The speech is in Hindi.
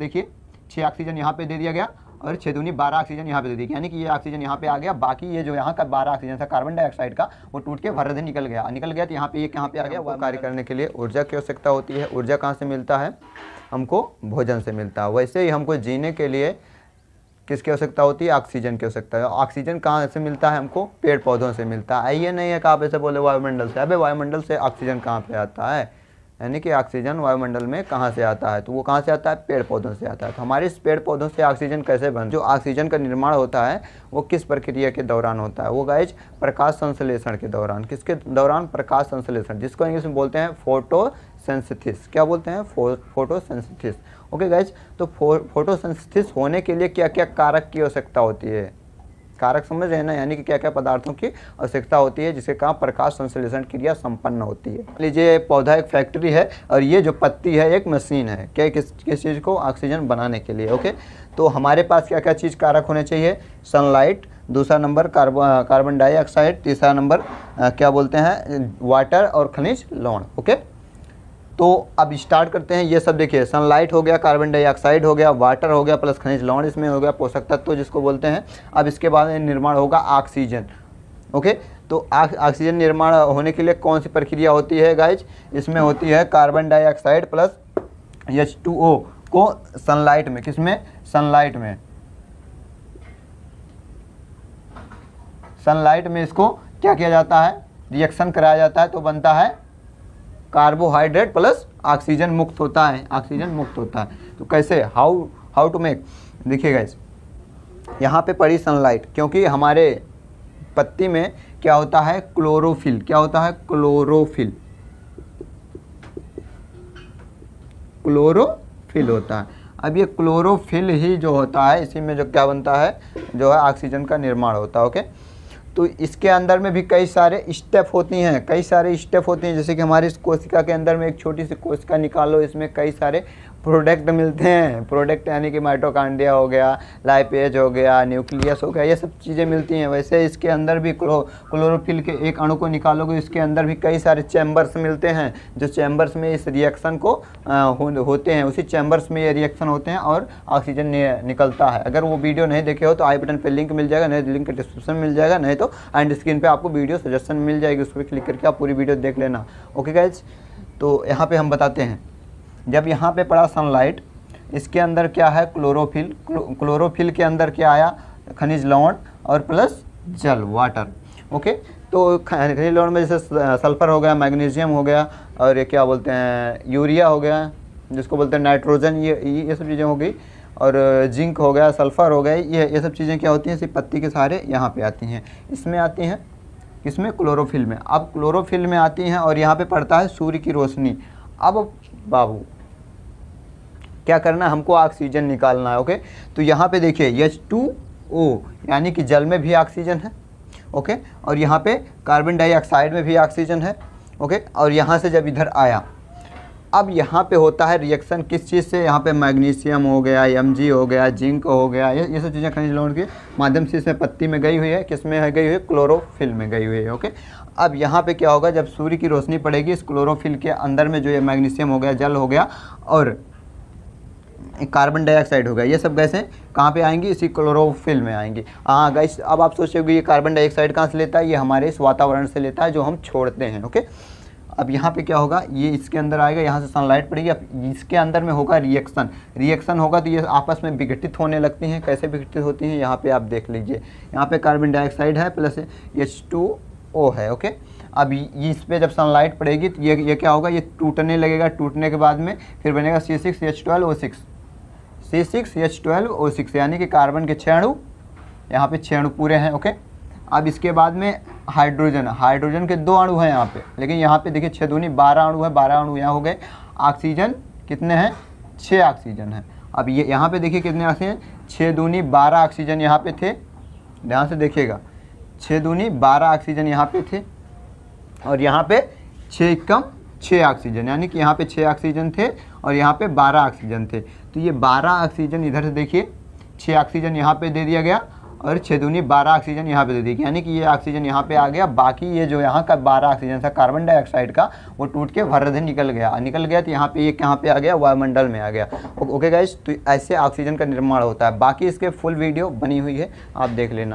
देखिए 6 ऑक्सीजन यहाँ पे दे दिया गया और 6 दूनी 12 ऑक्सीजन यहाँ पे दे दी, यानी कि ये ऑक्सीजन यहाँ पे आ गया, बाकी ये जो यहाँ का 12 ऑक्सीजन था कार्बन डाइऑक्साइड का वो टूट के भर दे निकल गया तो यहाँ पे ये कहाँ पे आ गया। वो कार्य करने के लिए ऊर्जा की आवश्यकता होती है। ऊर्जा कहाँ से मिलता है? हमको भोजन से मिलता है। वैसे ही हमको जीने के लिए किसकी आवश्यकता होती है? ऑक्सीजन की आवश्यकता है। ऑक्सीजन कहाँ से मिलता है? हमको पेड़ पौधों से मिलता है। ये नहीं है कि आप ऐसे बोले वायुमंडल से, अबे वायुमंडल से ऑक्सीजन कहाँ पे आता है? यानी कि ऑक्सीजन वायुमंडल में कहाँ से आता है? तो वो कहाँ से आता है? पेड़ पौधों से आता है। तो हमारे इस पेड़ पौधों से ऑक्सीजन कैसे बन, जो ऑक्सीजन का निर्माण होता है वो किस प्रक्रिया के दौरान होता है? वो गाइज प्रकाश संश्लेषण के दौरान। किसके दौरान? प्रकाश संश्लेषण, जिसको इंग्लिश में बोलते हैं फोटोसिंथेसिस। क्या बोलते हैं? फोटोसिंथेसिस। ओके गाइज, तो फोटोसिंथेसिस होने के लिए क्या क्या कारक की आवश्यकता होती है? कारक समझ रहे हैं ना, यानी कि क्या क्या पदार्थों की आवश्यकता होती है जिसके कारण प्रकाश संश्लेषण क्रिया संपन्न होती है। लीजिए पौधा एक फैक्ट्री है और ये जो पत्ती है एक मशीन है, क्या किस चीज़ को? ऑक्सीजन बनाने के लिए। ओके, तो हमारे पास क्या क्या चीज़ कारक होने चाहिए? सनलाइट, दूसरा नंबर कार्बन डाइऑक्साइड, तीसरा नंबर क्या बोलते हैं? वाटर और खनिज लवण। ओके, तो अब स्टार्ट करते हैं। ये सब देखिए, सनलाइट हो गया, कार्बन डाइऑक्साइड हो गया, वाटर हो गया, प्लस खनिज लवण इसमें हो गया, पोषक तत्व जिसको बोलते हैं। अब इसके बाद निर्माण होगा ऑक्सीजन। ओके, तो ऑक्सीजन निर्माण होने के लिए कौन सी प्रक्रिया होती है गाइज? इसमें होती है कार्बन डाइऑक्साइड प्लस H2O को सनलाइट में, किसमें? सनलाइट में, सनलाइट में इसको क्या किया जाता है? रिएक्शन कराया जाता है, तो बनता है कार्बोहाइड्रेट प्लस ऑक्सीजन मुक्त होता है। ऑक्सीजन मुक्त होता है। तो कैसे? How to make? देखिए गाइस, यहाँ पे पड़ी सनलाइट, क्योंकि हमारे पत्ती में क्या होता है? क्लोरोफिल। क्या होता है? क्लोरोफिल। क्लोरोफिल होता है। अब ये क्लोरोफिल ही जो होता है, इसी में जो क्या बनता है? जो है ऑक्सीजन का निर्माण होता है। ओके, तो इसके अंदर में भी कई सारे स्टेप होती हैं, कई सारे स्टेप होते हैं। जैसे कि हमारी इस कोशिका के अंदर में एक छोटी सी कोशिका निकालो, इसमें कई सारे प्रोडक्ट मिलते हैं। प्रोडक्ट यानी कि माइटोकॉन्ड्रिया हो गया, लाइपेज हो गया, न्यूक्लियस हो गया, ये सब चीज़ें मिलती हैं। वैसे इसके अंदर भी क्लोरोफिल के एक अणु को निकालोगे, इसके अंदर भी कई सारे चैम्बर्स मिलते हैं, जो चैम्बर्स में इस रिएक्शन को होते हैं। उसी चैम्बर्स में ये रिएक्शन होते हैं और ऑक्सीजन निकलता है। अगर वो वीडियो नहीं देखे हो तो आई बटन पर लिंक मिल जाएगा, नहीं लिंक डिस्क्रिप्शन में मिल जाएगा, नहीं तो एंड स्क्रीन पे आपको वीडियो सजेशन मिल जाएगी, उस पर क्लिक करके आप पूरी वीडियो देख लेना। ओके गाइज, तो यहाँ पे हम बताते हैं, जब यहाँ पे पड़ा सनलाइट, इसके अंदर क्या है? क्लोरोफिल। क्लोरोफिल के अंदर क्या आया? खनिज लवण और प्लस जल, वाटर। ओके, तो खनिज लवण में जैसे सल्फर हो गया, मैग्नीशियम हो गया, और ये क्या बोलते हैं? यूरिया हो गया, जिसको बोलते हैं नाइट्रोजन, ये सब चीज़ें हो गई, और जिंक हो गया, सल्फ़र हो गया। ये सब चीज़ें क्या होती हैं? सिर्फ पत्ती के सहारे यहाँ पे आती हैं। इसमें आती हैं किसमें? क्लोरोफिल में। अब क्लोरोफिल में आती हैं और यहाँ पे पड़ता है सूर्य की रोशनी। अब बाबू क्या करना है? हमको ऑक्सीजन निकालना है। ओके, तो यहाँ पे देखिए H2O, यानी कि जल में भी ऑक्सीजन है। ओके, और यहाँ पे कार्बन डाइऑक्साइड में भी ऑक्सीजन है। ओके, और यहाँ से जब इधर आया, अब यहाँ पे होता है रिएक्शन किस चीज़ से? यहाँ पे मैग्नीशियम हो गया, Mg हो गया, जिंक हो गया, ये सब चीज़ें खनिज लवण के माध्यम से इसमें पत्ती में गई हुई है। किस में है गई हुई है? क्लोरोफिल में गई हुई है। ओके, अब यहाँ पे क्या होगा? जब सूर्य की रोशनी पड़ेगी, इस क्लोरोफिल के अंदर में जो ये मैग्नीशियम हो गया, जल हो गया और कार्बन डाइऑक्साइड हो गया, ये सब गैसें कहाँ पे आएंगी? इसी क्लोरोफिल में आएंगी। हाँ गाइस, अब आप सोचोगे ये कार्बन डाइऑक्साइड कहाँ से लेता है? ये हमारे इस वातावरण से लेता है जो हम छोड़ते हैं। ओके, अब यहाँ पे क्या होगा? ये इसके अंदर आएगा, यहाँ से सनलाइट पड़ेगी, अब इसके अंदर में होगा रिएक्शन होगा, तो ये आपस में विघटित होने लगती हैं। कैसे विघटित होती हैं? यहाँ पे आप देख लीजिए, यहाँ पे कार्बन डाइऑक्साइड है प्लस H2O है। ओके, अब इस पे जब सनलाइट पड़ेगी तो ये क्या होगा? ये टूटने लगेगा। टूटने के बाद में फिर बनेगा C6H12O6, C6H12O6, यानी कि कार्बन के 6 अणु, यहाँ पे 6 अणु पूरे हैं। ओके, अब इसके बाद में हाइड्रोजन के 2 अणु हैं यहाँ पे, लेकिन यहाँ पे देखिए 6 दूनी 12 अणु है, 12 अणु यहाँ हो गए। ऑक्सीजन कितने हैं? 6 ऑक्सीजन है। अब ये यहाँ पे देखिए कितने ऑक्सीजन? 6 दूनी 12 ऑक्सीजन यहाँ पे थे, ध्यान से देखिएगा, 6 दूनी 12 ऑक्सीजन यहाँ पे थे, और यहाँ पे 6 कम 6 ऑक्सीजन, यानी कि यहाँ पे 6 ऑक्सीजन थे और यहाँ पे 12 ऑक्सीजन थे। तो ये 12 ऑक्सीजन इधर से देखिए, 6 ऑक्सीजन यहाँ पे दे दिया गया और 6 दूनी 12 ऑक्सीजन यहाँ पे दे दी, यानी कि ये ऑक्सीजन यहाँ पे आ गया, बाकी ये जो यहाँ का 12 ऑक्सीजन था कार्बन डाइऑक्साइड का वो टूट के भर निकल गया तो यहाँ पे एक यहाँ पे आ गया, वायुमंडल में आ गया। ओके गाइस, तो ऐसे ऑक्सीजन का निर्माण होता है। बाकी इसके फुल वीडियो बनी हुई है, आप देख लेना।